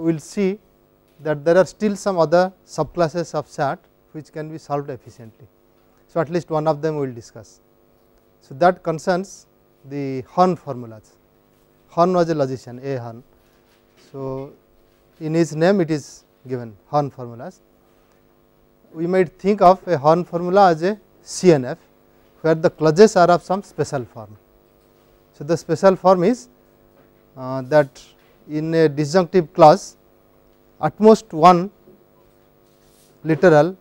we will see that there are still some other subclasses of SAT which can be solved efficiently. So, at least one of them we will discuss. So, that concerns the Hahn formulas. Hahn was a logician, A. Hahn. So, in his name it is given Hahn formulas. We might think of a Hahn formula as a CNF, where the clauses are of some special form. So, the special form is that in a disjunctive clause at most one literal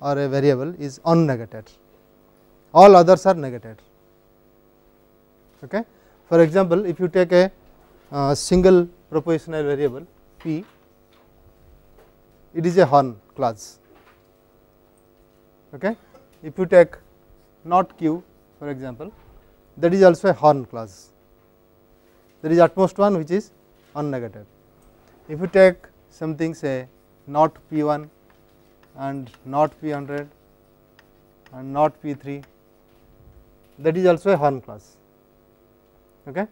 or a variable is unnegated, all others are negated. Okay. For example, if you take a single propositional variable p, it is a Hahn clause. Okay. If you take not q, for example, that is also a Hahn clause. There is at most one which is unnegated. If you take something say not p1 and not p100 and not p3, that is also a Hahn clause. Okay.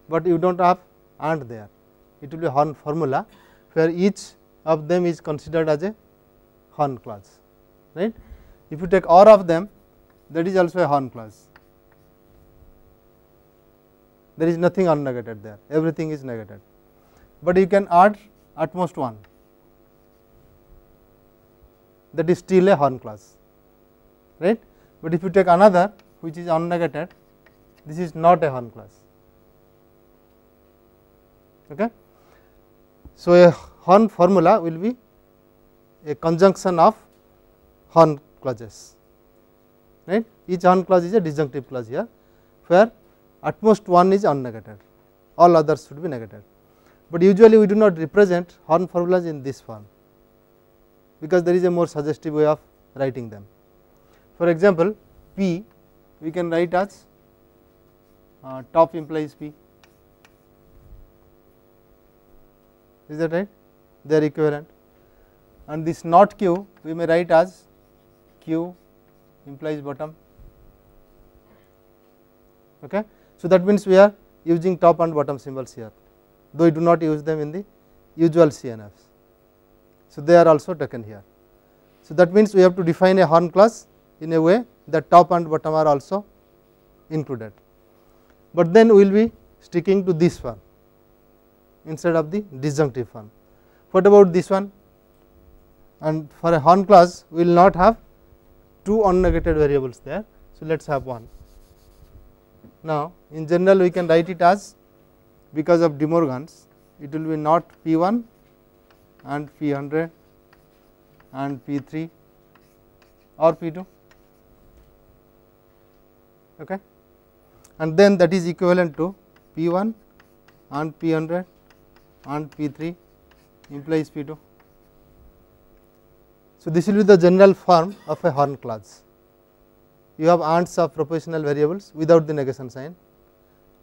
But you do not have and there, it will be a Hahn formula where each of them is considered as a Hahn clause, right. If you take or of them, that is also a Hahn clause. There is nothing unnegated there, everything is negated, but you can add at most one, that is still a Hahn clause, right. But if you take another which is unnegated, this is not a Hahn clause. Okay. So, a Hahn formula will be a conjunction of Hahn clauses, right. Each Hahn clause is a disjunctive clause here, where at most one is unnegated, all others should be negated. But usually we do not represent Hahn formulas in this form, because there is a more suggestive way of writing them. For example, P we can write as top implies P, is that right? They are equivalent. And this not Q we may write as Q implies bottom. Okay. So, that means we are using top and bottom symbols here, though we do not use them in the usual CNFs. So, they are also taken here. So, that means we have to define a Hahn clause in a way that top and bottom are also included, but then we will be sticking to this form instead of the disjunctive form. What about this one? And for a Hahn clause we will not have two unnegated variables there. So, let us have one. Now, in general we can write it as, because of De Morgan's, it will be not P1 and P100 and P3 or P2, okay. And then that is equivalent to P1 and P100 and P3 implies P2. So, this will be the general form of a Hahn clause. You have ANDs of propositional variables without the negation sign,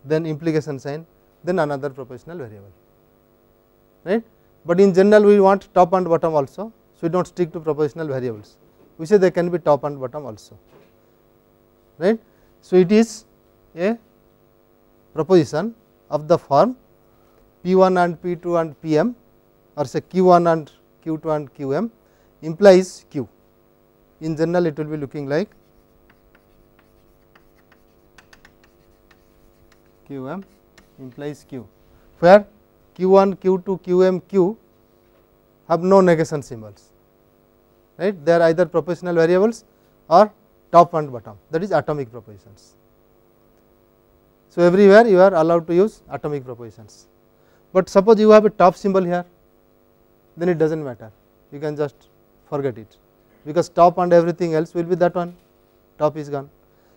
then implication sign, then another propositional variable, right. But in general we want top and bottom also. So, we do not stick to propositional variables, we say they can be top and bottom also, right. So, it is a proposition of the form P1 and P2 and Pm, or say Q1 and Q2 and Qm implies Q. In general it will be looking like Qm implies Q, where Q1, Q2, Qm, Q have no negation symbols, right. They are either propositional variables or top and bottom, that is atomic propositions. So, everywhere you are allowed to use atomic propositions, but suppose you have a top symbol here, then it does not matter, you can just forget it, because top and everything else will be that one, top is gone.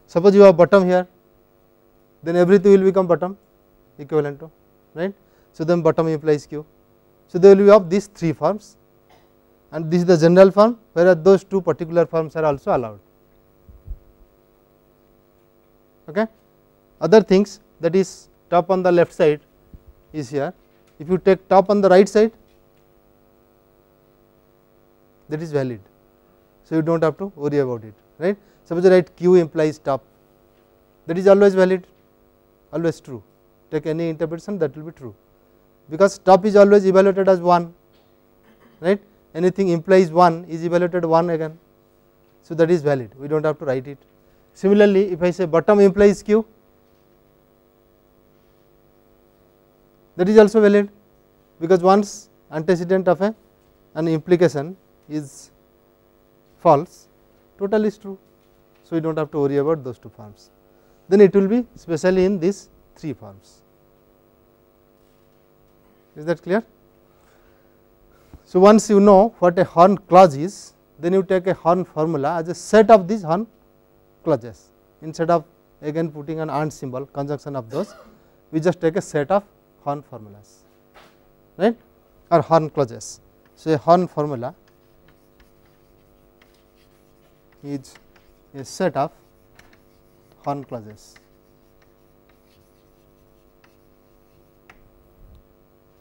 Suppose you have bottom here, then everything will become bottom equivalent to, right. So, then bottom implies Q. So, they will be of these three forms, and this is the general form, whereas those two particular forms are also allowed. Okay. Other things, that is top on the left side is here, if you take top on the right side, that is valid. So, you do not have to worry about it, right. Suppose you write Q implies top, that is always valid, always true, take any interpretation that will be true. because top is always evaluated as 1, right, anything implies 1 is evaluated 1 again. So, that is valid, we do not have to write it. Similarly, if I say bottom implies q, that is also valid, because once antecedent of an implication is false, total is true. So, we do not have to worry about those two forms, then it will be especially in these 3 forms. Is that clear? So, once you know what a Horn clause is, then you take a Horn formula as a set of these Horn clauses, instead of again putting an and symbol conjunction of those, we just take a set of Horn formulas, right, or Horn clauses. So, a Horn formula is a set of Horn clauses,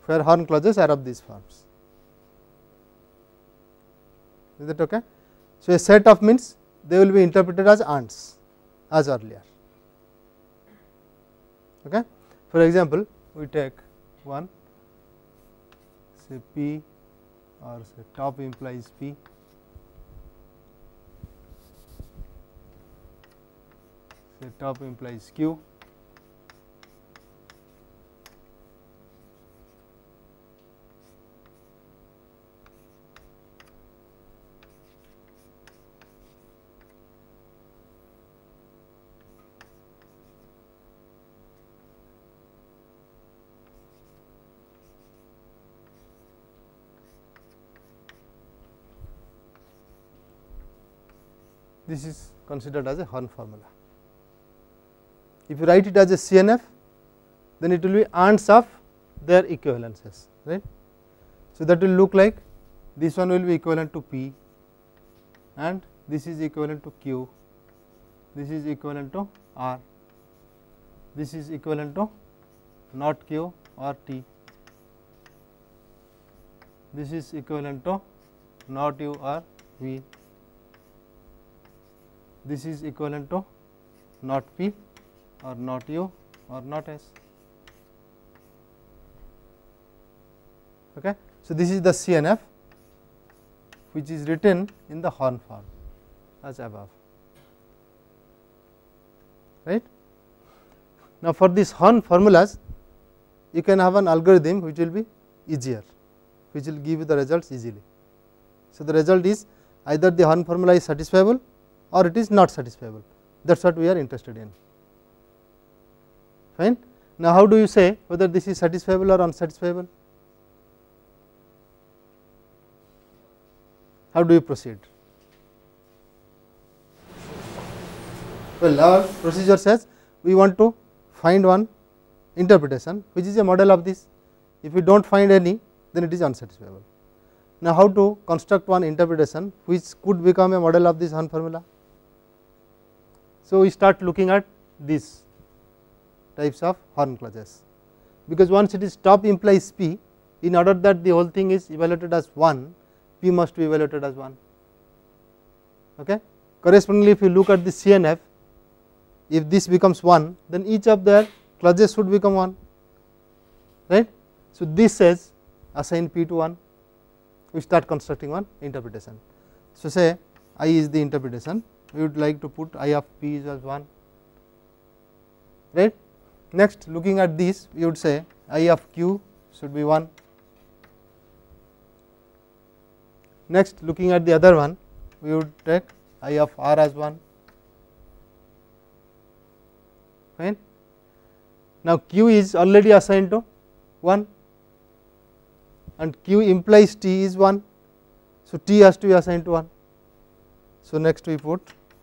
where Horn clauses are of these forms. Is that okay? So, a set of means they will be interpreted as ands as earlier. Okay. For example, we take one, say P, or say top implies P, say top implies Q, this is considered as a Horn formula. If you write it as a CNF, then it will be ands of their equivalences, right. So, that will look like this one will be equivalent to P, and this is equivalent to Q, this is equivalent to R, this is equivalent to not Q or T, this is equivalent to not U or V, this is equivalent to not P or not U or not S. Okay. So, this is the CNF which is written in the Horn form as above, right. Now, for these Horn formulas you can have an algorithm which will be easier, which will give you the results easily. So, the result is either the Horn formula is satisfiable or it is not satisfiable, that is what we are interested in, fine. Now, how do you say whether this is satisfiable or unsatisfiable? How do you proceed? Well, our procedure says we want to find one interpretation which is a model of this. If we do not find any, then it is unsatisfiable. Now, how to construct one interpretation which could become a model of this Horn formula? So, we start looking at these types of Horn clauses, because once it is top implies P, in order that the whole thing is evaluated as 1, P must be evaluated as 1. Okay. Correspondingly, if you look at the CNF, if this becomes 1, then each of their clauses should become 1, right. So, this says assign P to 1, we start constructing one interpretation. So, say I is the interpretation, we would like to put I of P is as 1, right. Next, looking at this, we would say I of Q should be 1. Next, looking at the other one, we would take I of R as 1, fine. Now, Q is already assigned to 1 and Q implies T is 1. So, T has to be assigned to 1. So, next we put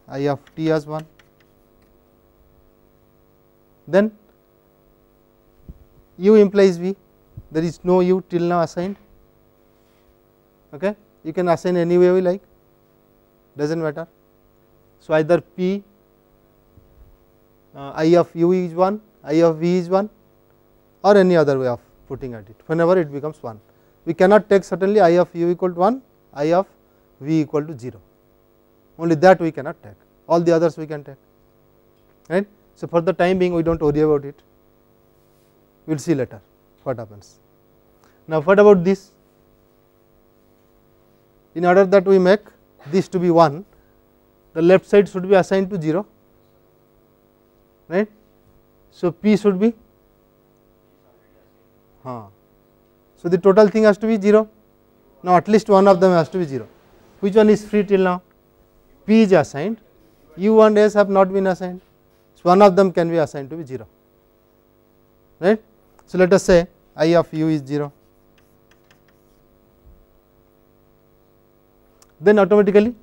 I of T as 1. Then U implies V, there is no U till now assigned. Okay. You can assign any way we like, does not matter. So, either P I of U is 1, I of V is 1, or any other way of putting at it, whenever it becomes 1. We cannot take certainly I of U equal to 1, I of V equal to 0, only that we cannot take, all the others we can take, right. So, for the time being we do not worry about it, we will see later what happens. Now, what about this? In order that we make this to be 1, the left side should be assigned to 0, right. So, P should be so the total thing has to be 0. Now, at least one of them has to be 0. Which one is free till now? P is assigned, U and S have not been assigned. So, one of them can be assigned to be 0, right. So, let us say I of U is 0, then automatically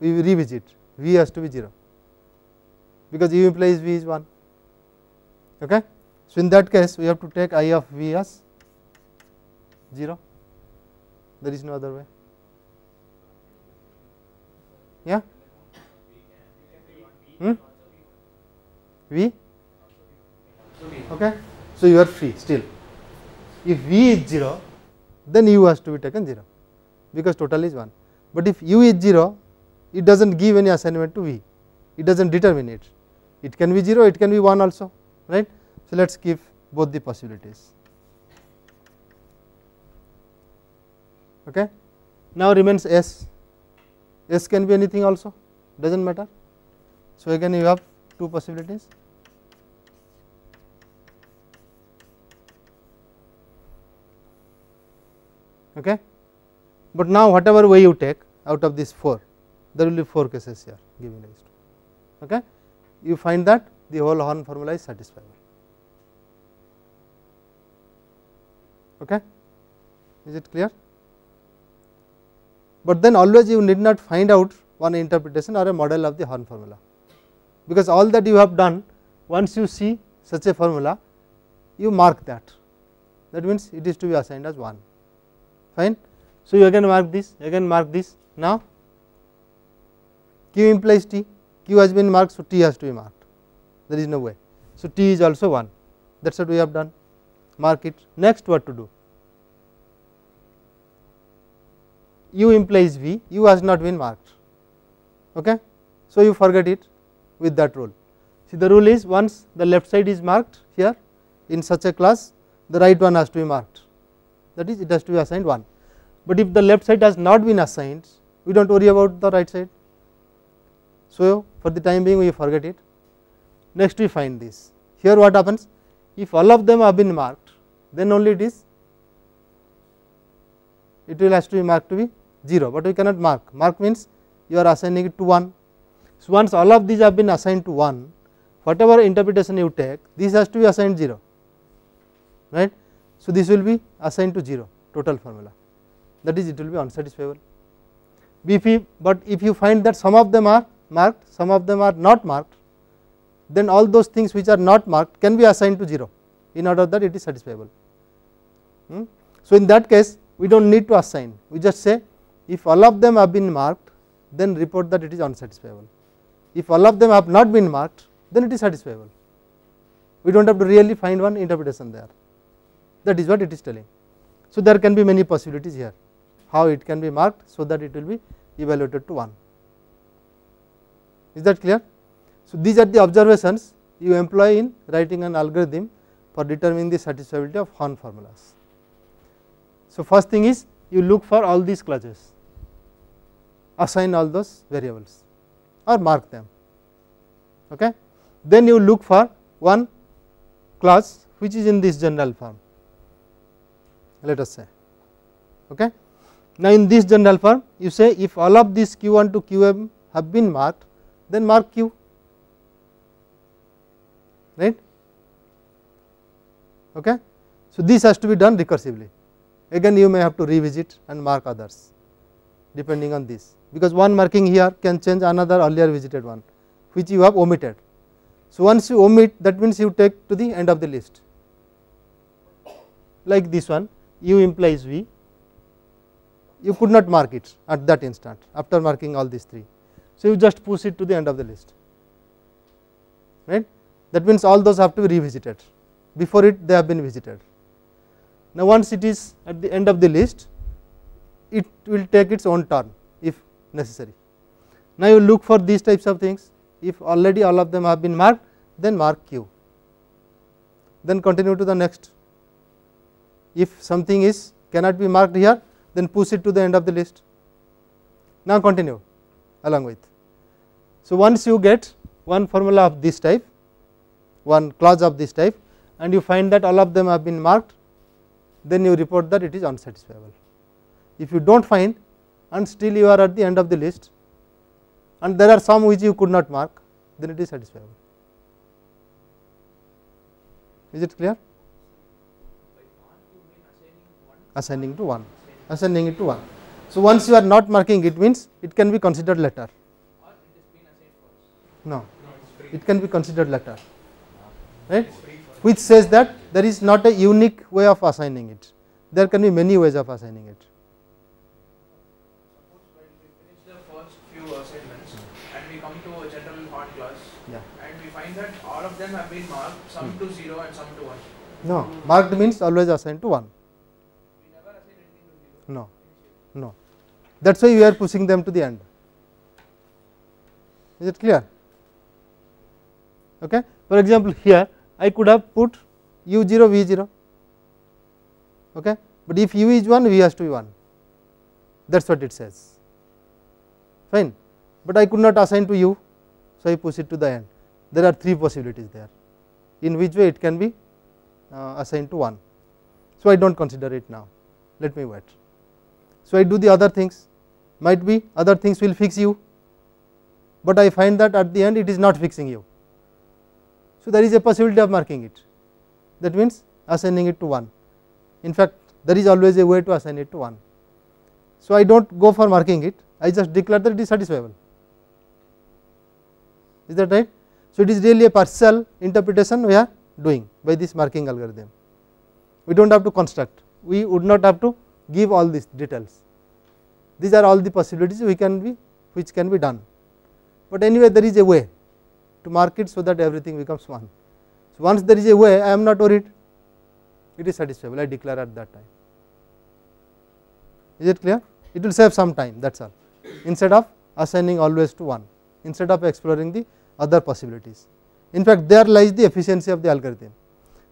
we revisit V has to be 0, because U implies V is 1. Okay. So, in that case we have to take I of V as 0, there is no other way. Yeah. V. Okay. So, you are free still. If V is 0, then U has to be taken 0, because total is 1. But if U is 0, it does not give any assignment to V, it does not determine it. It can be 0, it can be 1 also, right. So, let us keep both the possibilities. Okay. Now, remains S. S can be anything also, does not matter. So, again you have two possibilities. Okay. But now, whatever way you take out of these 4, there will be 4 cases here giving rise to. Okay. You find that the whole Horn formula is satisfiable. Okay. Is it clear? But then always you need not find out one interpretation or a model of the Horn formula, because all that you have done, once you see such a formula, you mark that. That means it is to be assigned as 1. Fine. So, you again mark this, again mark this. Now, Q implies T, Q has been marked, so T has to be marked, there is no way. So, T is also 1, that is what we have done, mark it. Next, what to do? U implies V, U has not been marked. Okay. So, you forget it with that rule. See, the rule is once the left side is marked here in such a class, the right one has to be marked, that is it has to be assigned 1. But if the left side has not been assigned, we do not worry about the right side. So, for the time being we forget it. Next we find this. Here what happens? If all of them have been marked, then only it will has to be marked to be 0, but we cannot mark. Mark means you are assigning it to 1. So, once all of these have been assigned to 1, whatever interpretation you take, this has to be assigned 0, right. So, this will be assigned to 0 total formula, that is it will be unsatisfiable. But if you find that some of them are marked, some of them are not marked, then all those things which are not marked can be assigned to 0 in order that it is satisfiable. So, in that case we do not need to assign, we just say if all of them have been marked, then report that it is unsatisfiable. If all of them have not been marked, then it is satisfiable. We do not have to really find one interpretation there, that is what it is telling. So, there can be many possibilities here, how it can be marked, so that it will be evaluated to 1. Is that clear? So, these are the observations you employ in writing an algorithm for determining the satisfiability of Horn formulas. So, first thing is you look for all these clauses, assign all those variables or mark them. Okay. Then you look for one clause which is in this general form, let us say. Okay. Now, in this general form you say if all of these Q1 to Qm have been marked, then mark Q, right. Okay. So, this has to be done recursively, again you may have to revisit and mark others depending on this, because one marking here can change another earlier visited one which you have omitted. So, once you omit, that means you take to the end of the list, like this one U implies V, you could not mark it at that instant after marking all these 3. So, you just push it to the end of the list, right. That means all those have to be revisited, before it they have been visited. Now, once it is at the end of the list, it will take its own turn if necessary. Now, you look for these types of things, if already all of them have been marked, then mark Q, then continue to the next if something is cannot be marked here, then push it to the end of the list. Now continue along with. So once you get one formula of this type, one clause of this type, and you find that all of them have been marked, then you report that it is unsatisfiable. If you do not find and still you are at the end of the list and there are some which you could not mark, then it is satisfiable. Is it clear? Assigning to 1, assigning it to 1. So once you are not marking, it means it can be considered letter. No, it can be considered letter, right? Which says that there is not a unique way of assigning it. There can be many ways of assigning it. Suppose when we finish the first few assignments and we come to a general hard class, and we find that all of them have been marked, some to 0 and some to 1. No, marked means always assigned to 1. We never assign anything to 0. No, no. That is why we are pushing them to the end. Is it clear? Okay. For example, here I could have put u0 v0, okay, but if u is 1, v has to be 1, that is what it says, fine, but I could not assign to u, so I push it to the end. There are 3 possibilities there, in which way it can be assigned to 1. So I do not consider it now, let me wait. So I do the other things, might be other things will fix u, but I find that at the end it is not fixing u. So there is a possibility of marking it, that means assigning it to 1. In fact, there is always a way to assign it to 1. So I do not go for marking it, I just declare that it is satisfiable. Is that right? So it is really a partial interpretation we are doing by this marking algorithm. We do not have to construct, we would not have to give all these details. These are all the possibilities which can be done, but anyway there is a way to mark it so that everything becomes 1. So once there is a way, I am not worried, it is satisfiable, I declare at that time. Is it clear? It will save some time, that is all, instead of assigning always to 1, instead of exploring the other possibilities. In fact, there lies the efficiency of the algorithm,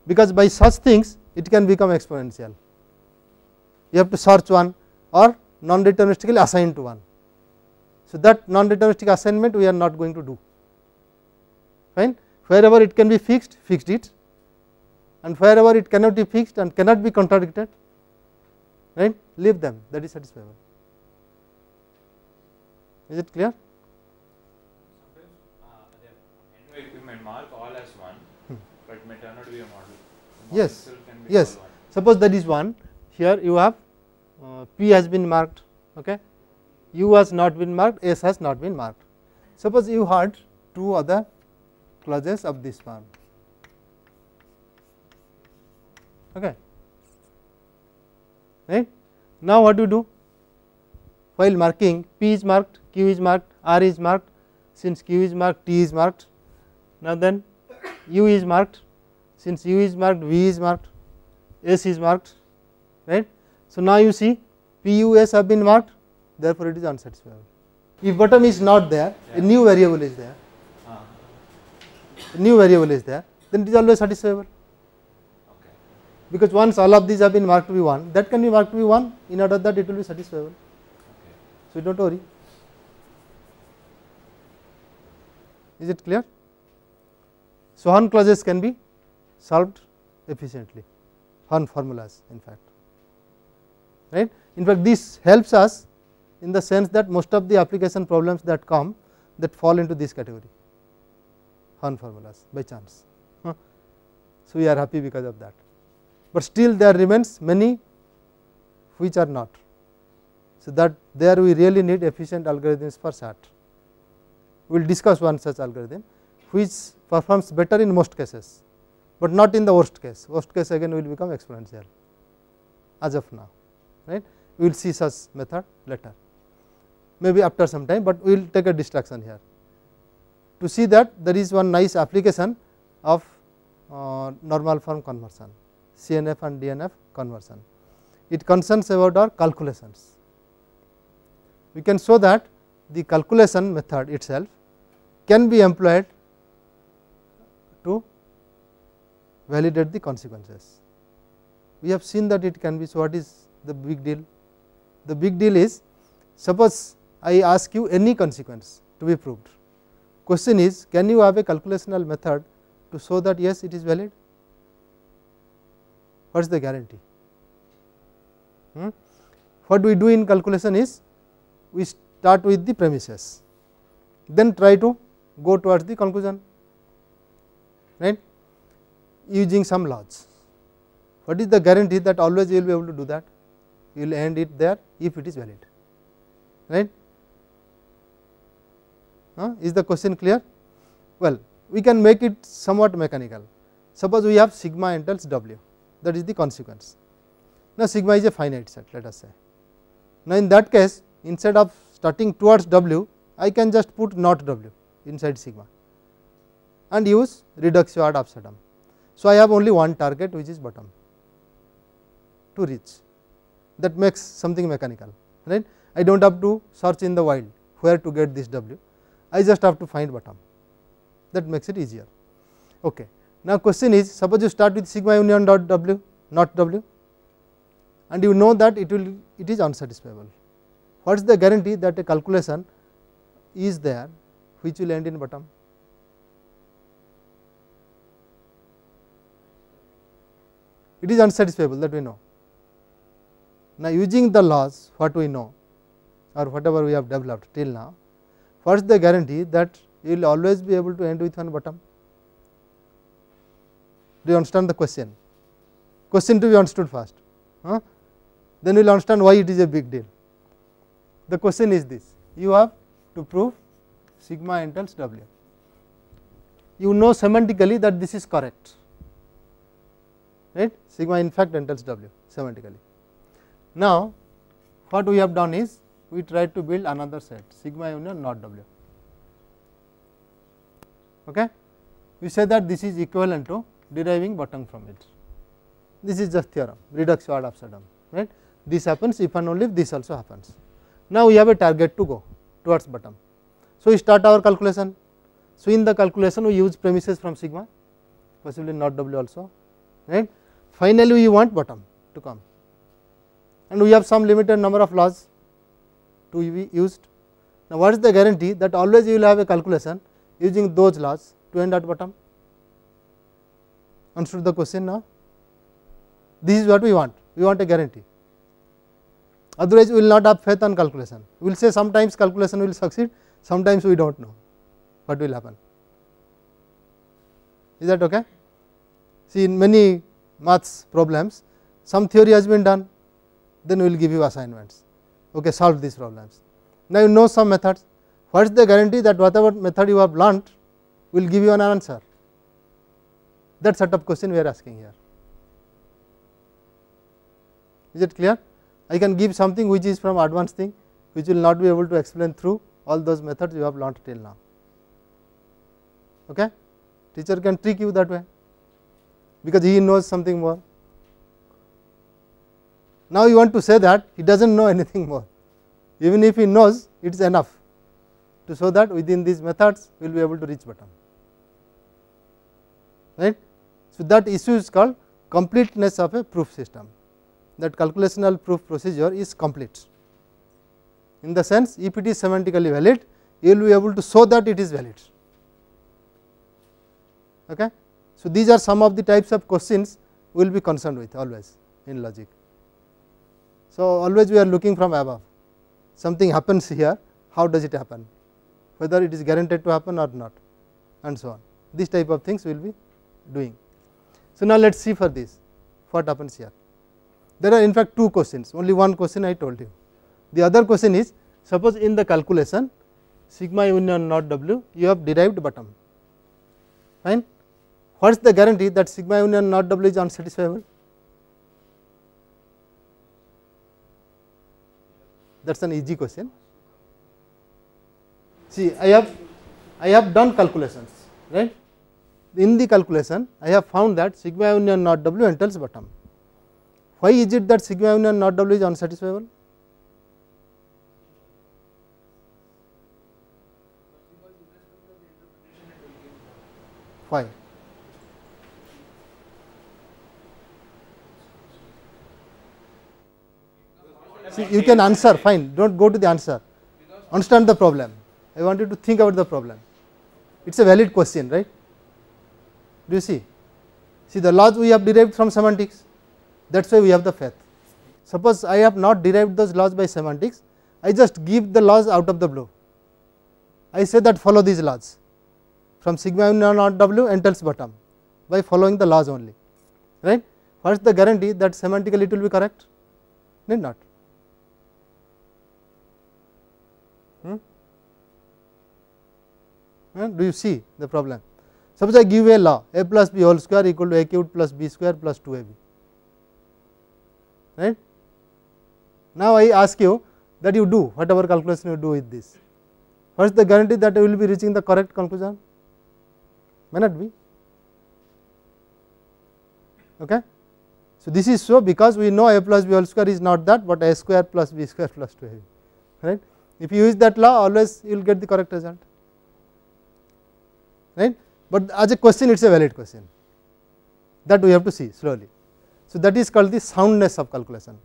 because by such things it can become exponential. You have to search 1 or non-deterministically assign to 1. So that non-deterministic assignment we are not going to do. Fine. Wherever it can be fixed, fixed it, and wherever it cannot be fixed and cannot be contradicted, right, leave them, that is satisfiable. Is it clear? Sometimes we may mark all as 1, but it may turn out to be a model. Yes, yes. Suppose that is 1, here you have P has been marked, okay, U has not been marked, S has not been marked. Suppose you had 2 other clauses of this form, okay, right. Now what you do? While marking, P is marked, Q is marked, R is marked, since Q is marked, T is marked. Now then U is marked, since U is marked, V is marked, S is marked, right. So now you see P, U, S have been marked, therefore it is unsatisfiable. If bottom is not there, a new variable is there, a new variable is there, then it is always satisfiable. Because once all of these have been marked to be 1, that can be marked to be 1, in order that it will be satisfiable. So do not worry. Is it clear? So Hahn clauses can be solved efficiently, Hahn formulas in fact, right. In fact, this helps us in the sense that most of the application problems that come, that fall into this category, Hahn formulas by chance. So we are happy because of that, but still there remains many which are not. So that there we really need efficient algorithms for SAT. We will discuss one such algorithm which performs better in most cases, but not in the worst case. Worst case again will become exponential as of now, right. We will see such method later, maybe after some time, but we will take a distraction here to see that there is one nice application of normal form conversion, CNF and DNF conversion. It concerns about our calculations. We can show that the calculation method itself can be employed to validate the consequences. we have seen that it can be. So, what is the big deal? The big deal is, suppose I ask you any consequence to be proved. Question is, can you have a calculational method to show that yes, it is valid? What is the guarantee? What we do in calculation is, we start with the premises, then try to go towards the conclusion, right, using some laws. What is the guarantee that always you will be able to do that? You will end it there if it is valid, right. Is the question clear? Well, we can make it somewhat mechanical. Suppose we have sigma entails W, that is the consequence. Now, sigma is a finite set, let us say. Now, in that case, instead of starting towards W, I can just put not W inside sigma and use reductio ad absurdum. So, I have only one target, which is bottom to reach. That makes something mechanical, right. I do not have to search in the wild where to get this W, I just have to find bottom, that makes it easier. Okay. Now, question is, suppose you start with sigma union dot W, not W, and you know that it is unsatisfiable. What is the guarantee that a calculation is there which will end in bottom? It is unsatisfiable, that we know. Now, using the laws what we know or whatever we have developed till now, what is the guarantee that you will always be able to end with one bottom? Do you understand the question? Question to be understood first, then we will understand why it is a big deal. The question is this: you have to prove sigma entails W. You know semantically that this is correct, right? Sigma in fact entails W semantically. Now, what we have done is, we tried to build another set sigma union not W. Okay? We say that this is equivalent to deriving bottom from it. This is just theorem, reductio ad absurdum, right. This happens if and only if this also happens. Now, we have a target to go towards bottom. So, we start our calculation. So, in the calculation we use premises from sigma, possibly not W also, right. Finally, we want bottom to come, and we have some limited number of laws to be used. Now, what is the guarantee that always you will have a calculation using those laws to end at bottom? Understood the question now? This is what we want a guarantee. Otherwise, we will not have faith on calculation. We will say sometimes calculation will succeed, sometimes we do not know what will happen. Is that okay? See, in many maths problems, some theory has been done, then we will give you assignments. Okay, solve these problems. Now, you know some methods. What is the guarantee that whatever method you have learnt will give you an answer? That set of question we are asking here. Is it clear? I can give something which is from advanced thing, which will not be able to explain through all those methods you have learnt till now. Okay? Teacher can trick you that way, because he knows something more. Now, you want to say that he does not know anything more, even if he knows, it is enough to show that within these methods we will be able to reach bottom, right. So, that issue is called completeness of a proof system, that calculational proof procedure is complete, in the sense if it is semantically valid, you will be able to show that it is valid. Okay. So, these are some of the types of questions we will be concerned with always in logic. So, always we are looking from above, something happens here, how does it happen, whether it is guaranteed to happen or not, and so on. This type of things we will be doing. So, now let us see for this what happens here. There are in fact two questions, only one question I told you. The other question is, suppose in the calculation sigma union not W, you have derived bottom, fine. What is the guarantee that sigma union not W is unsatisfiable? That is an easy question. See, I have done calculations, right. In the calculation I have found that sigma union not W entails bottom. Why is it that sigma union not W is unsatisfiable? Why? See, you can answer, fine, do not go to the answer, understand the problem. I want you to think about the problem. It is a valid question, right? Do you see? See, the laws we have derived from semantics, that is why we have the faith. Suppose I have not derived those laws by semantics, I just give the laws out of the blue. I say that follow these laws from sigma naught w entails bottom by following the laws only, right. What is the guarantee that semantically it will be correct? Need not. Do you see the problem? Suppose I give a law a plus b whole square equal to a cubed plus b square plus 2ab, right. Now I ask you that you do whatever calculation you do with this. What is the guarantee that you will be reaching the correct conclusion? May not be. Okay. So, this is so because we know a plus b whole square is not that, but a square plus b square plus 2ab, right. If you use that law, always you will get the correct result, right. But as a question, it is a valid question, that we have to see slowly. So, that is called the soundness of calculation,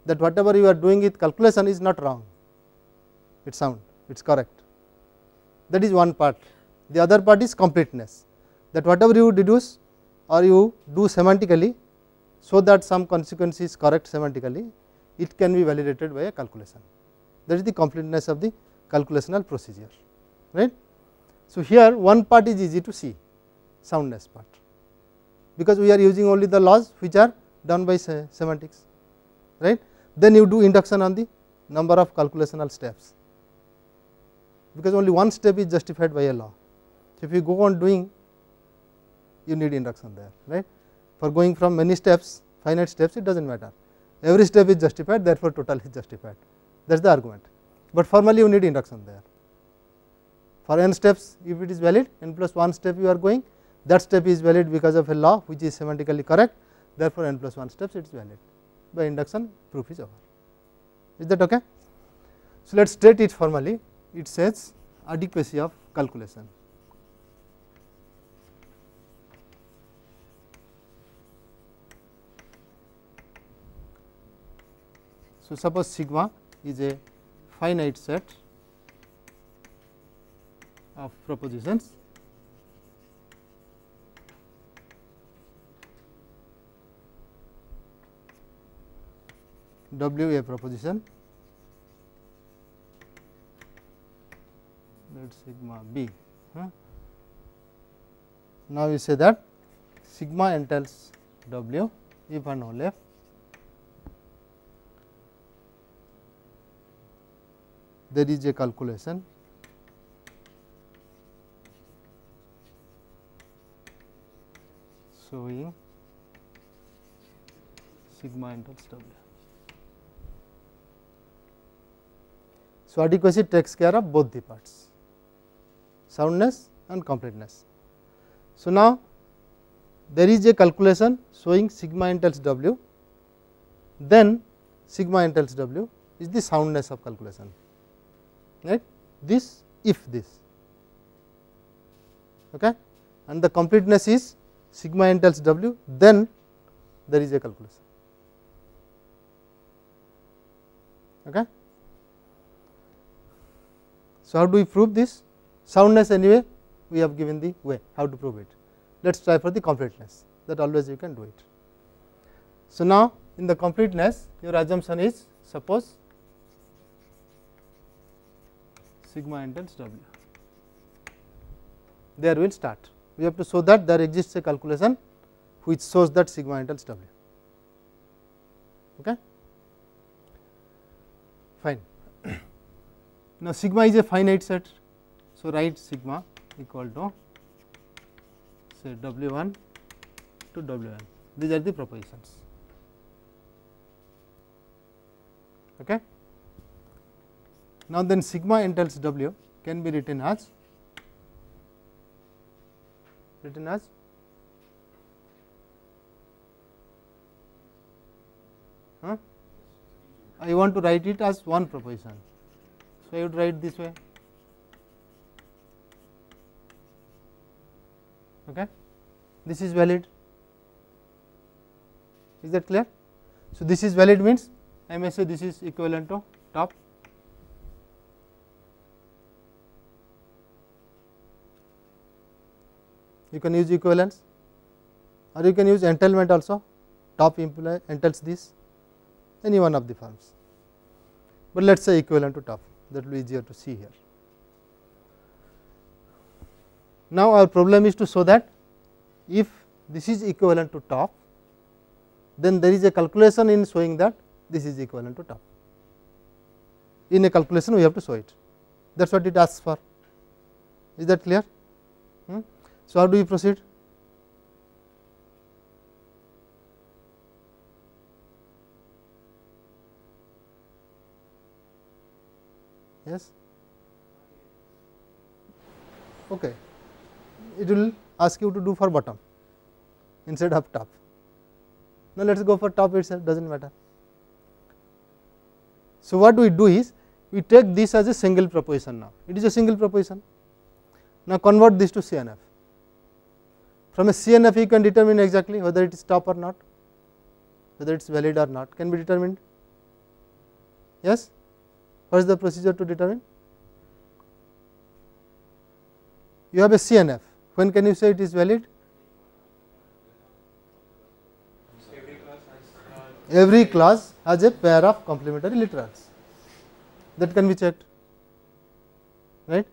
that whatever you are doing with calculation is not wrong, it is sound, it is correct. That is one part. The other part is completeness, that whatever you deduce or you do semantically, so that some consequence is correct semantically, it can be validated by a calculation. That is the completeness of the calculational procedure, right. So, here one part is easy to see, soundness part, because we are using only the laws which are done by semantics, right. Then you do induction on the number of calculational steps, because only one step is justified by a law. So, if you go on doing, you need induction there, right. For going from many steps, finite steps, it does not matter, every step is justified, therefore, total is justified, that is the argument, but formally you need induction there. For n steps, if it is valid, n plus 1 step you are going, that step is valid because of a law which is semantically correct, therefore, n plus 1 steps it is valid, by induction proof is over. Is that okay? So, let us state it formally, it says adequacy of calculation. So, suppose sigma is a finite set of propositions W a proposition, let sigma b. Now, we say that sigma entails W if and only if there is a calculation showing sigma entails W. So, adequacy takes care of both the parts, soundness and completeness. So, now there is a calculation showing sigma entails W, then sigma entails W is the soundness of calculation, right, this if this, okay, and the completeness is sigma entails W, then there is a calculation, okay. So, how do we prove this? Soundness anyway we have given the way how to prove it. Let us try for the completeness, that always you can do it. So, now in the completeness your assumption is, suppose sigma entails W, there we will start. We have to show that there exists a calculation which shows that sigma entails W, okay. Fine. Now, sigma is a finite set. So, write sigma equal to say W 1 to W n, these are the propositions, okay. Now, then sigma entails W can be written as I want to write it as one proposition. So, I would write this way, okay. This is valid, is that clear? So, this is valid means I may say this is equivalent to top. You can use equivalence, or you can use entailment also. Top entails this, any one of the forms, but let us say equivalent to top, that will be easier to see here. Now, our problem is to show that if this is equivalent to top, then there is a calculation in showing that this is equivalent to top. In a calculation we have to show it, that is what it asks for. Is that clear? So, how do we proceed? Yes, okay. It will ask you to do for bottom instead of top. Now, let us go for top itself, does not matter. So, what we do is we take this as a single proposition now, it is a single proposition. Now, convert this to CNF. From a CNF you can determine exactly whether it is top or not, whether it is valid or not, can be determined. Yes, what is the procedure to determine? You have a CNF, when can you say it is valid? Every clause has a pair of complementary literals, that can be checked, right.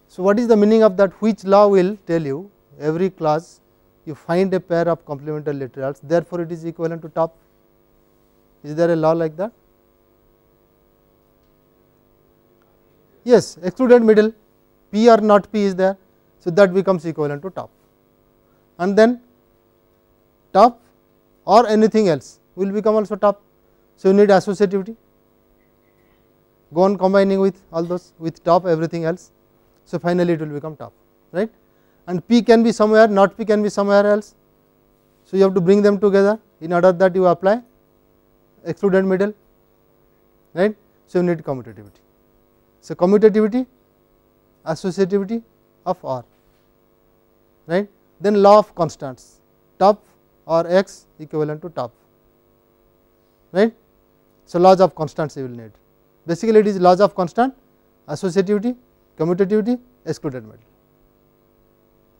So, what is the meaning of that? Which law will tell you every clause you find a pair of complementary literals, therefore, it is equivalent to top? Is there a law like that? Yes, excluded middle, P or not P is there. So, that becomes equivalent to top, and then top or anything else will become also top. So, you need associativity, go on combining with all those, with top everything else. So, finally, it will become top, right, and P can be somewhere, not P can be somewhere else. So, you have to bring them together, in order that you apply excluded middle, right. So, you need commutativity. So, commutativity, associativity of R, right. Then law of constants, top or x equivalent to top, right. So, laws of constants you will need. Basically, it is laws of constant, associativity, commutativity, excluded middle.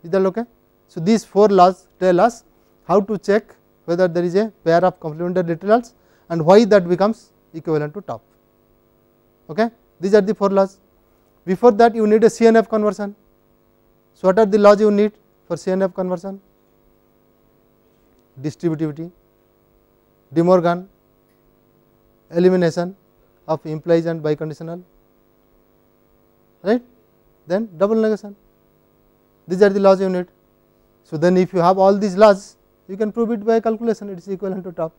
Is that okay? So, these 4 laws tell us how to check whether there is a pair of complementary literals and why that becomes equivalent to top. Okay? These are the 4 laws. Before that, you need a CNF conversion. So, what are the laws you need for CNF conversion? Distributivity, De Morgan, elimination of implies and biconditional, right. Then double negation. These are the laws you need. So, then if you have all these laws, you can prove it by calculation, it is equivalent to top.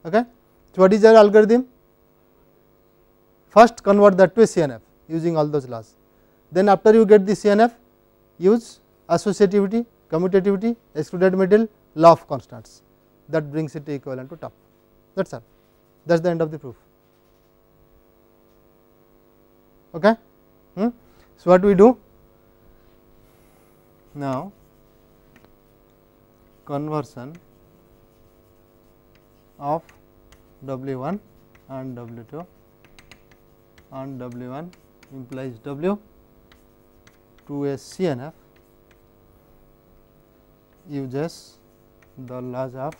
Okay. So, what is your algorithm? First convert that to a CNF using all those laws. Then after you get the CNF, use associativity, commutativity, excluded middle, law of constants, that brings it to equivalent to top. That is all. That is the end of the proof. Okay. So, what we do now? Conversion of W1 and W2 and W1 implies W to a CNF uses the laws of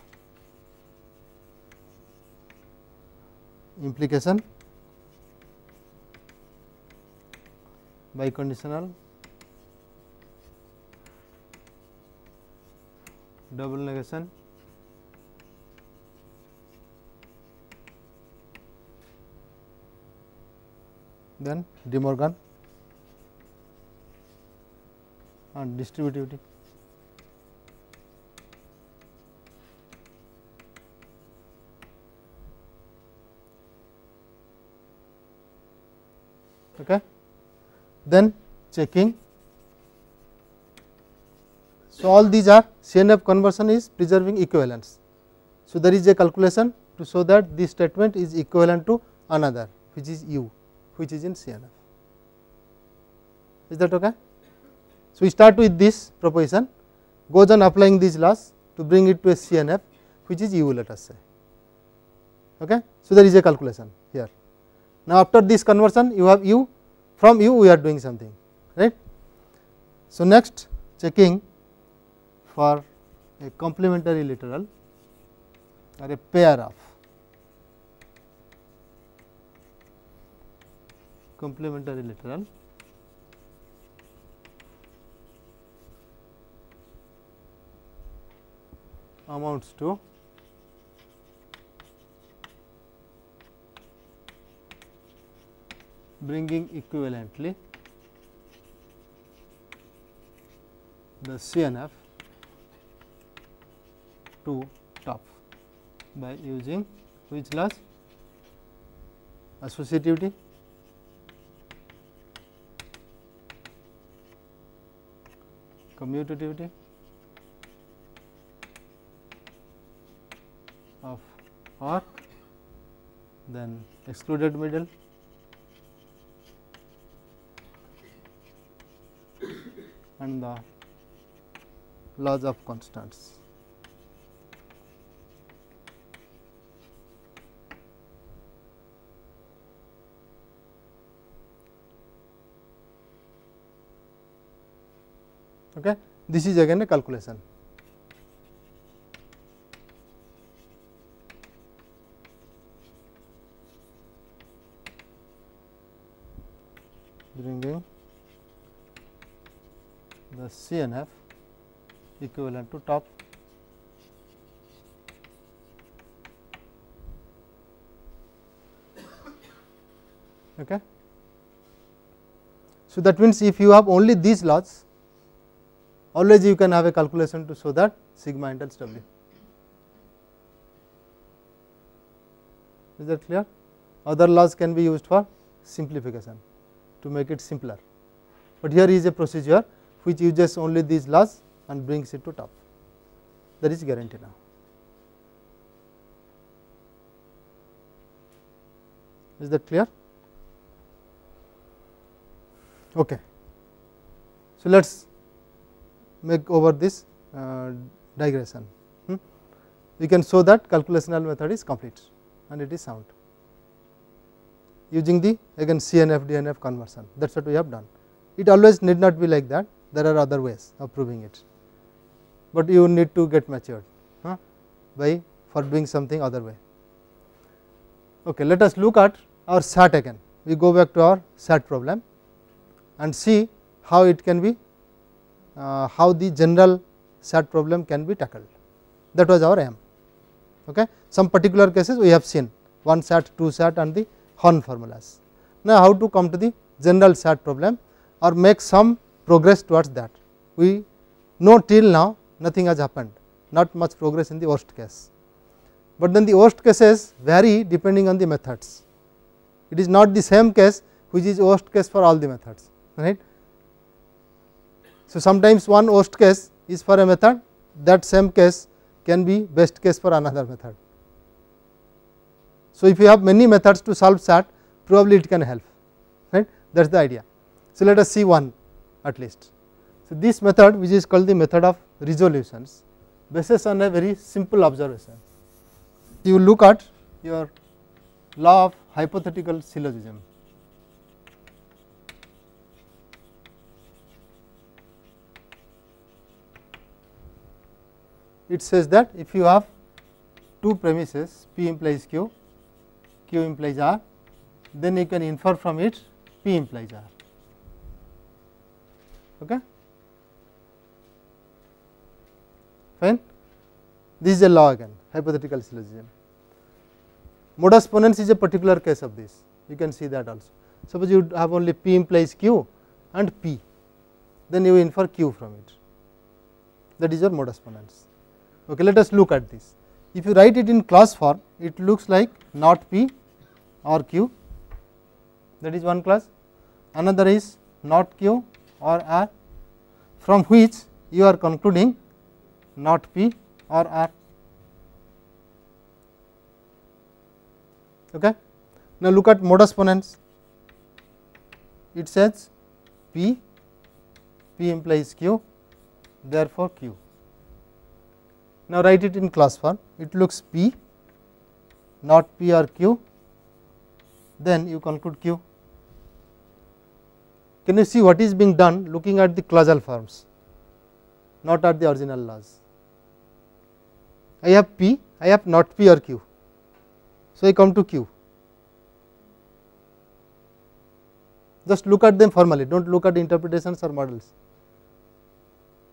implication, biconditional, double negation, then De Morgan and distributivity. Okay. Then checking. So, all these are CNF conversion is preserving equivalence. So, there is a calculation to show that this statement is equivalent to another, which is U, which is in CNF. Is that okay? So, we start with this proposition, goes on applying these laws to bring it to a CNF, which is U, let us say, Okay. So, there is a calculation here. Now, after this conversion you have u, from u we are doing something, right. So, next checking for a complementary literal or a pair of complementary literal amounts to bringing equivalently the CNF to top by using which laws? Associativity, commutativity of or, then excluded middle, and the laws of constants. Okay. This is again a calculation. Bringing the CNF equivalent to top. Okay. So, that means if you have only these laws, always you can have a calculation to show that sigma entails W. Is that clear? Other laws can be used for simplification to make it simpler, but here is a procedure which uses only these laws and brings it to top. That is guarantee now. Is that clear? Okay. So, let us make over this digression. We can show that calculational method is complete and it is sound using the again CNF DNF conversion. That is what we have done. It always need not be like that, there are other ways of proving it, but you need to get matured by for doing something other way. Okay, let us look at our SAT again. We go back to our SAT problem and see how it can be how the general SAT problem can be tackled. That was our aim. Okay. Some particular cases we have seen 1 SAT, 2 SAT and the Horn formulas. Now, how to come to the general SAT problem or make some progress towards that. We know till now nothing has happened, not much progress in the worst case, but then the worst cases vary depending on the methods. It is not the same case which is worst case for all the methods, right. So, sometimes one worst case is for a method, that same case can be best case for another method. So, if you have many methods to solve SAT, probably it can help, right, that is the idea. So, let us see one at least. So, this method which is called the method of resolutions bases on a very simple observation. You look at your law of hypothetical syllogism. It says that if you have two premises P implies Q, Q implies R, then you can infer from it P implies R. Okay. Fine. This is a law again, hypothetical syllogism. Modus ponens is a particular case of this, you can see that also. Suppose you have only P implies Q and P, then you infer Q from it, that is your modus ponens. Okay, let us look at this. If you write it in class form, it looks like not P or Q, that is one class. Another is not Q or R, from which you are concluding not P or R. Okay. Now, look at modus ponens. It says P, P implies Q, therefore Q. Now, write it in class form, it looks P, not P or Q, then you conclude Q. Can you see what is being done looking at the clausal forms, not at the original laws? I have P, I have not P or Q. So, I come to Q. Just look at them formally, do not look at interpretations or models.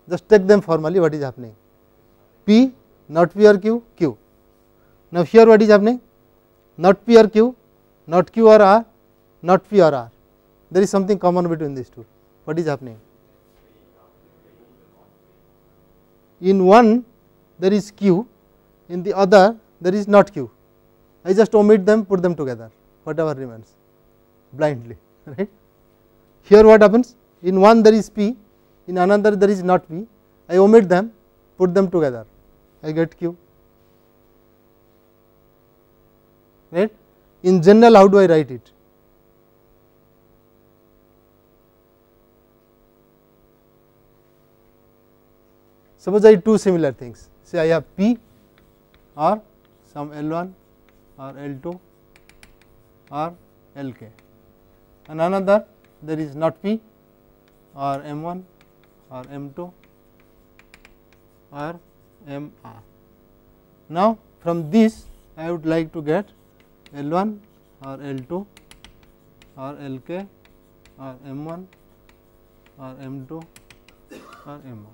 Just take them formally, what is happening? P, not P or Q, Q. Now, here what is happening? Not P or Q, not Q or R, not P or R. There is something common between these two. What is happening? In one there is Q, in the other there is not Q. I just omit them, put them together, whatever remains blindly, right. Here what happens? In one there is P, in another there is not P. I omit them, put them together, I get Q, right. In general, how do I write it? Suppose I have two similar things, say I have P or some L1 or L2 or Lk, and another there is not P or M1 or M2 or MR. Now, from this I would like to get L1 or L2 or Lk or M1 or M2 or MR.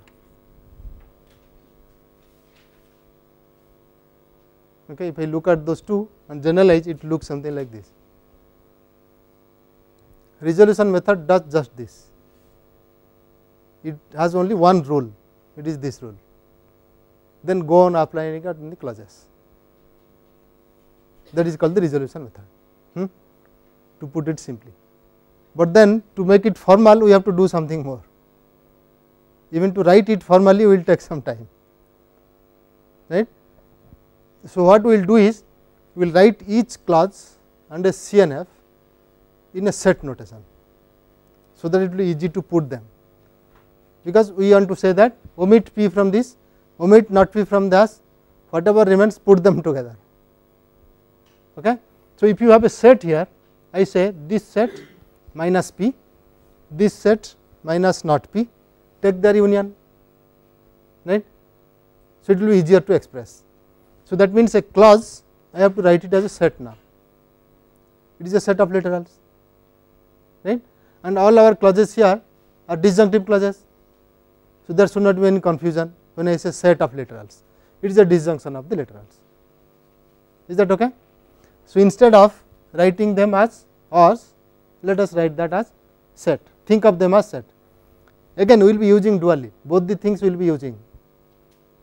Okay, if I look at those two and generalize, it looks something like this. Resolution method does just this. It has only one rule, it is this rule. Then go on applying it in the clauses. That is called the resolution method, to put it simply. But then to make it formal, we have to do something more. Even to write it formally will take some time, right. So, what we will do is, we will write each clause and a CNF in a set notation, so that it will be easy to put them, because we want to say that omit P from this, omit not P from this, whatever remains put them together. Okay. So, if you have a set here, I say this set minus P, this set minus not P, take their union, right. So, it will be easier to express. So, that means a clause I have to write it as a set now, it is a set of literals, right, and all our clauses here are disjunctive clauses. So, there should not be any confusion when I say set of literals, it is a disjunction of the literals, is that okay. So, instead of writing them as ors, let us write that as set, think of them as set. Again we will be using dually, both the things we will be using,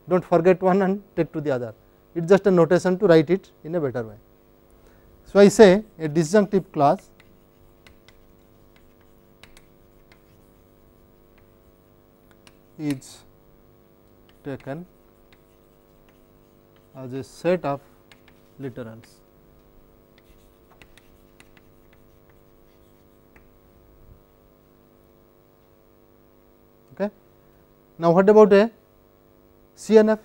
do not forget one and take to the other, it is just a notation to write it in a better way. So, I say a disjunctive clause is taken as a set of literals. Okay. Now, what about a CNF?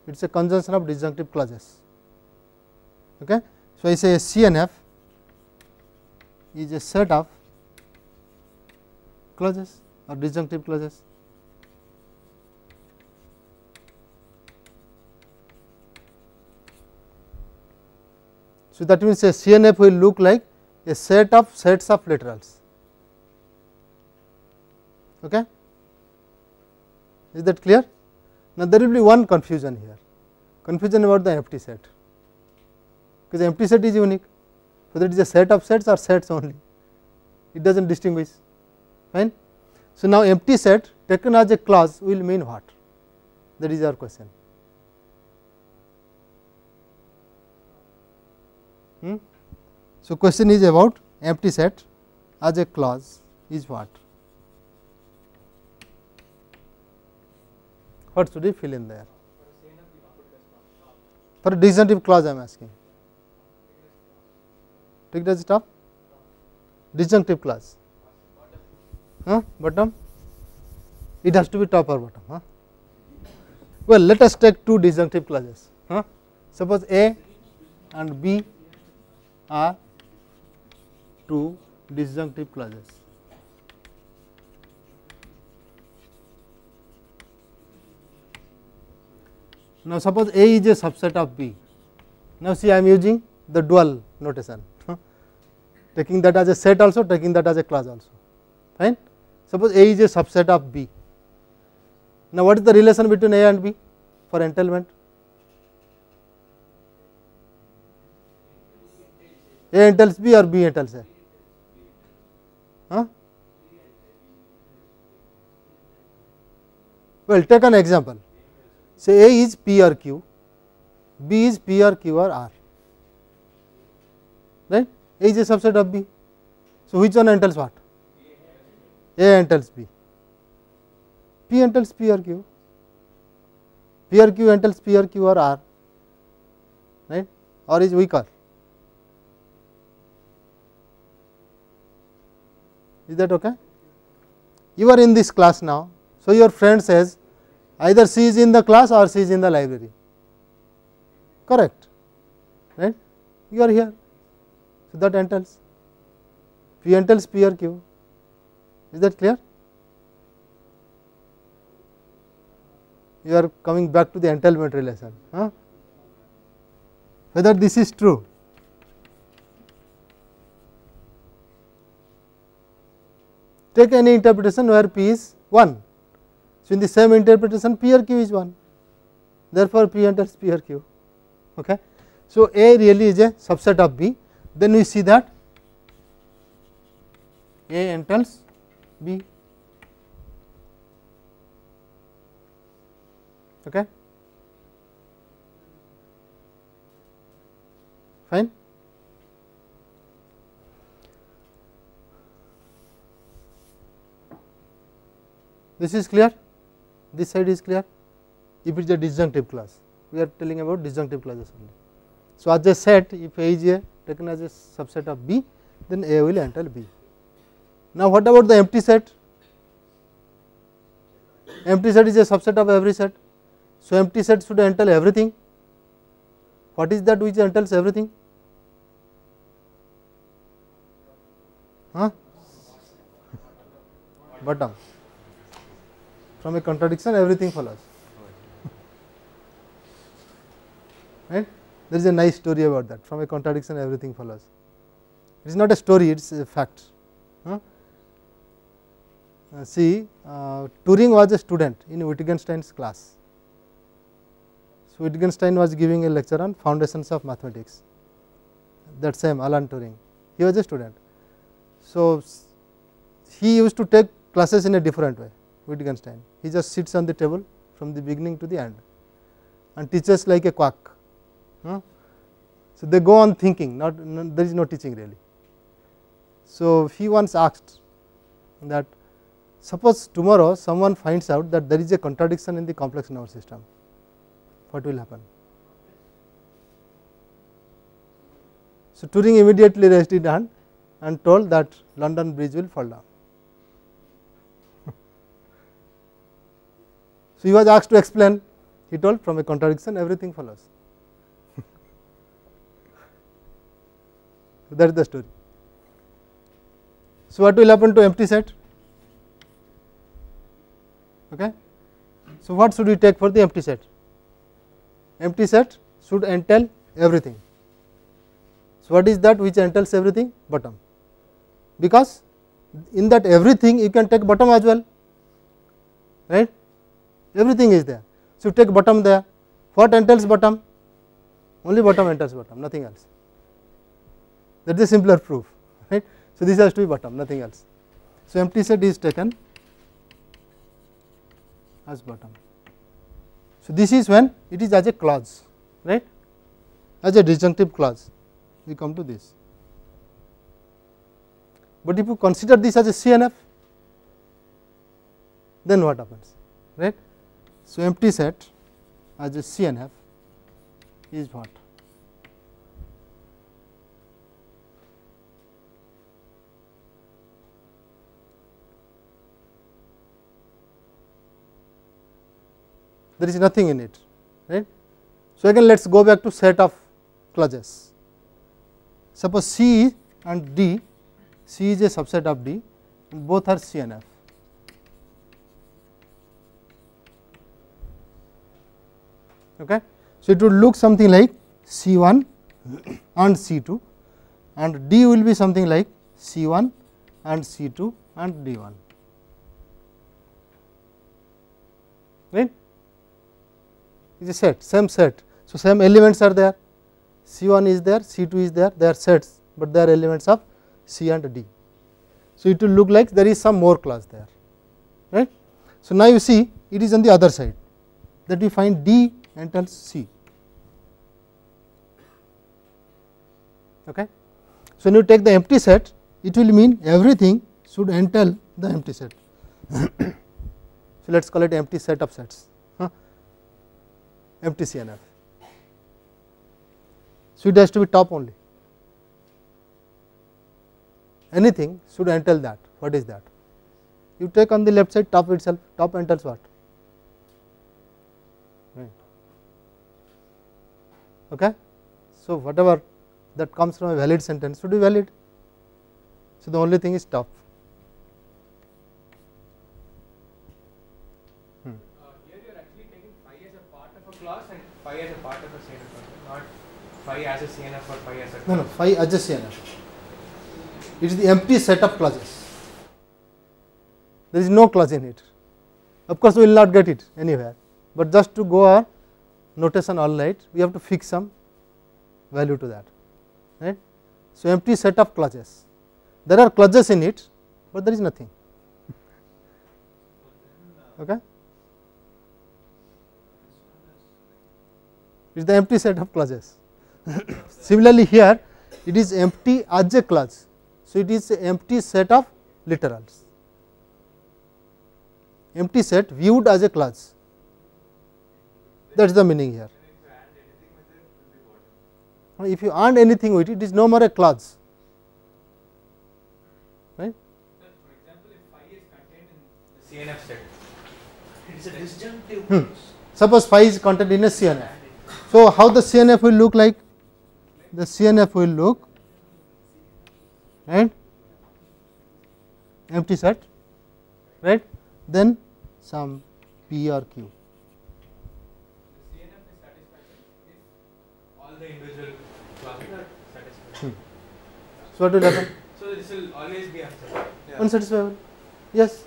It is a conjunction of disjunctive clauses. Okay. So, I say a CNF is a set of clauses or disjunctive clauses. So, that means a CNF will look like a set of sets of literals. Okay. Is that clear? Now, there will be one confusion here, confusion about the empty set, because the empty set is unique, whether it is a set of sets or sets only, it does not distinguish, fine. So, now empty set taken as a clause will mean what? That is our question. So, question is about empty set as a clause is what? What should we fill in there? For a disjunctive clause I am asking. Take it as top? Disjunctive clause. Bottom? It has to be top or bottom. Well, let us take two disjunctive clauses. Suppose A and B are two disjunctive clauses. Now, suppose A is a subset of B. Now, see I am using the dual notation, taking that as a set also, taking that as a clause also, fine. Suppose A is a subset of B. Now, what is the relation between A and B for entailment? A entails B or B entails A? Well, take an example. Say A is P or Q, B is P or Q or R, right? A is a subset of B. So, which one entails what? A entails B. P entails P or Q. P or Q entails P or Q or R, right? Or is weaker. Is that okay? You are in this class now. So, your friend says either C is in the class or C is in the library, correct, right? You are here. So, that entails P entails P or Q. Is that clear? You are coming back to the entailment relation. Whether this is true? Take any interpretation where P is 1. So, in the same interpretation P or Q is 1, therefore, P entails P or Q. Okay. So, A really is a subset of B, then we see that A entails B. Okay. Fine. This is clear, this side is clear. If it is a disjunctive clause, we are telling about disjunctive clauses only. So, as I said, if A is a taken as a subset of B, then A will entail B. Now, what about the empty set? Empty set is a subset of every set. So, empty set should entail everything. What is that which entails everything? Bottom. From a contradiction everything follows, right. There is a nice story about that. From a contradiction everything follows. It is not a story, it is a fact. See, Turing was a student in Wittgenstein's class. So, Wittgenstein was giving a lecture on foundations of mathematics, that same Alan Turing, he was a student. So, he used to take classes in a different way. Wittgenstein, he just sits on the table from the beginning to the end and teaches like a quack. So, they go on thinking, there is no teaching really. So, he once asked that suppose tomorrow someone finds out that there is a contradiction in the complex number system, what will happen? So, Turing immediately raised his hand and told that London Bridge will fall down. So, he was asked to explain, he told from a contradiction everything follows. So, that is the story. So, what will happen to empty set? Okay. So, what should we take for the empty set? Empty set should entail everything. So, what is that which entails everything? Bottom, because in that everything you can take bottom as well, right. Everything is there. So, take bottom there. What entails bottom? Only bottom entails bottom, nothing else. That is a simpler proof, right. So, this has to be bottom, nothing else. So, empty set is taken as bottom. So, this is when it is as a clause, right, as a disjunctive clause, we come to this. But if you consider this as a CNF, then what happens, right. So, empty set as a CNF is what? There is nothing in it, right. So, again let us go back to set of clauses. Suppose C and D, C is a subset of D and both are CNF. Okay. So, it would look something like C1 and C2 and D will be something like C1 and C2 and D1, right. It is a set, same set. So, same elements are there, C1 is there, C2 is there, they are sets, but they are elements of C and D. So, it will look like there is some more clause there, right. So, now you see it is on the other side that we find D entails C. Okay. So, when you take the empty set, it will mean everything should entail the empty set. So, let us call it empty set of sets, empty CNF. So, it has to be top only, anything should entail that. What is that? You take on the left side top itself, top entails what? Right. Okay. So, whatever that comes from a valid sentence should be valid. So, the only thing is top. Here you are actually taking phi as a part of a class and phi as a part of a CNF, not phi as a CNF or phi as a class. No, phi as a CNF. It is the empty set of clauses. There is no clause in it. Of course, we will not get it anywhere, but just to go our notation all right, we have to fix some value to that, right. So, empty set of clauses. There are clauses in it, but there is nothing. Okay. It is the empty set of clauses. Similarly, here it is empty as a clause. So, it is an empty set of literals, empty set viewed as a clause, that is the meaning here. If you add anything with it, it is no more a clause, right. For example, if phi is contained in the CNF set, it is a disjunctive. Suppose phi is contained in a CNF. So, how the CNF will look like? The CNF will look, right, empty set, right, then some P or Q. The CNF is satisfied if all the individual clauses are satisfied. So, what will happen? So, this will always be unsatisfied. Unsatisfiable. Yes.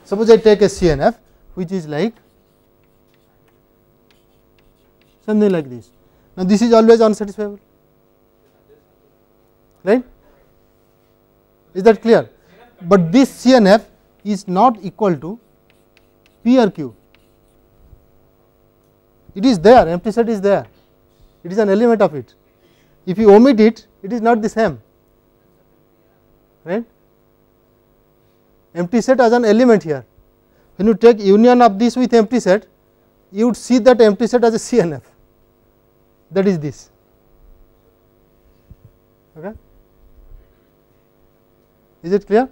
Suppose I take a CNF which is like something like this. Now, this is always unsatisfiable, right. Is that clear? But this CNF is not equal to P or Q. It is there, empty set is there, it is an element of it. If you omit it, it is not the same, right. Empty set as an element here. When you take union of this with empty set, you would see that empty set as a CNF, that is this. Okay. Is it clear?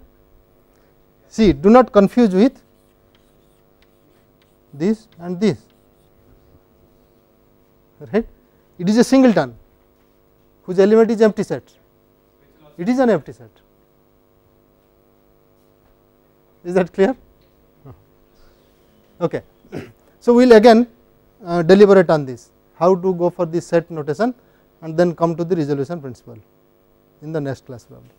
See, do not confuse with this and this, right. It is a singleton whose element is empty set, it is an empty set. Is that clear? Okay. So, we will again deliberate on this, how to go for the set notation and then come to the resolution principle in the next class probably.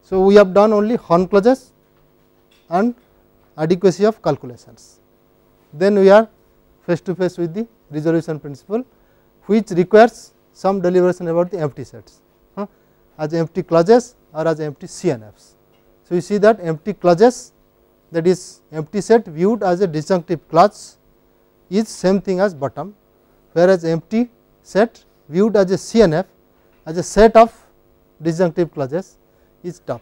So, we have done only Horn clauses and adequacy of calculations. Then we are face to face with the resolution principle, which requires some deliberation about the empty sets as empty clauses or as empty CNFs. So, you see that empty clauses, that is empty set viewed as a disjunctive clause, is same thing as bottom, whereas empty set viewed as a CNF as a set of disjunctive clauses is top.